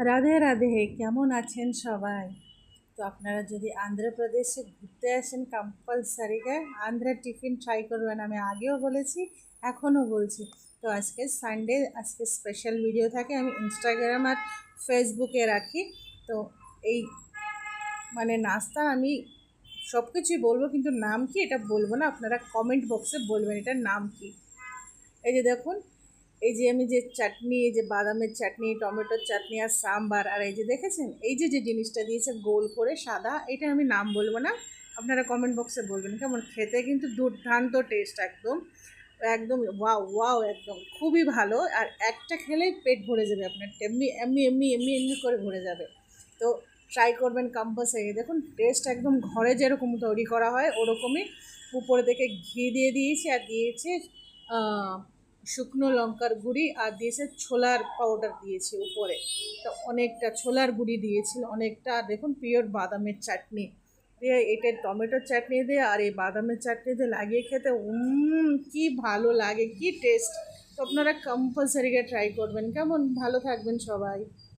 রাধে রাধে, কেমন আছেন সবাই? তো আপনারা যদি আন্ধ্রপ্রদেশে ঘুরতে আসেন কম্পালসারি আন্ধ্রা টিফিন ট্রাই করবেন। আমি আগেও বলেছি, এখনও বলছি। তো আজকে সানডে, আজকে স্পেশাল ভিডিও থাকে, আমি ইনস্টাগ্রাম আর ফেসবুকে রাখি। তো এই নাস্তা আমি সব কিছুই বলবো, কিন্তু নাম কি এটা বলবো না, আপনারা কমেন্ট বক্সে বলবেন এটার নাম কি। এই যে দেখুন, এই যে আমি যে চাটনি, এই যে বাদামের চাটনি, টমেটোর চাটনি আর সাম্বার, আর এই যে দেখেছেন এই যে যে জিনিসটা দিয়েছে গোল করে সাদা, এটা আমি নাম বলবো না, আপনারা কমেন্ট বক্সে বলবেন কেমন খেতে। কিন্তু দুর্দান্ত টেস্ট, একদম একদম ওয়াও ওয়াও, একদম খুবই ভালো। আর একটা খেলেই পেট ভরে যাবে আপনার, এমনি এমনি এমনি এমনি এমনি করে ভরে যাবে। তো ট্রাই করবেন কম্পালসারি। দেখুন টেস্ট একদম ঘরে যেরকম তৈরি করা হয় ওরকমই। উপরে থেকে ঘি দিয়ে দিয়েছি, আর দিয়েছি শুকনো লঙ্কার গুঁড়ি, আর দিয়েছে ছোলার পাউডার দিয়েছি উপরে। তো অনেকটা ছোলার গুঁড়ি দিয়েছিল অনেকটা। আর দেখুন পিওর বাদামের চাটনি দিয়ে, এটা টমেটোর চাটনি দিয়ে আর এই বাদামের চাটনি দিয়ে লাগিয়ে খেতে কি ভালো লাগে, কি টেস্ট। তো আপনারা কম্পালসারি ট্রাই করবেন। কেমন, ভালো থাকবেন সবাই।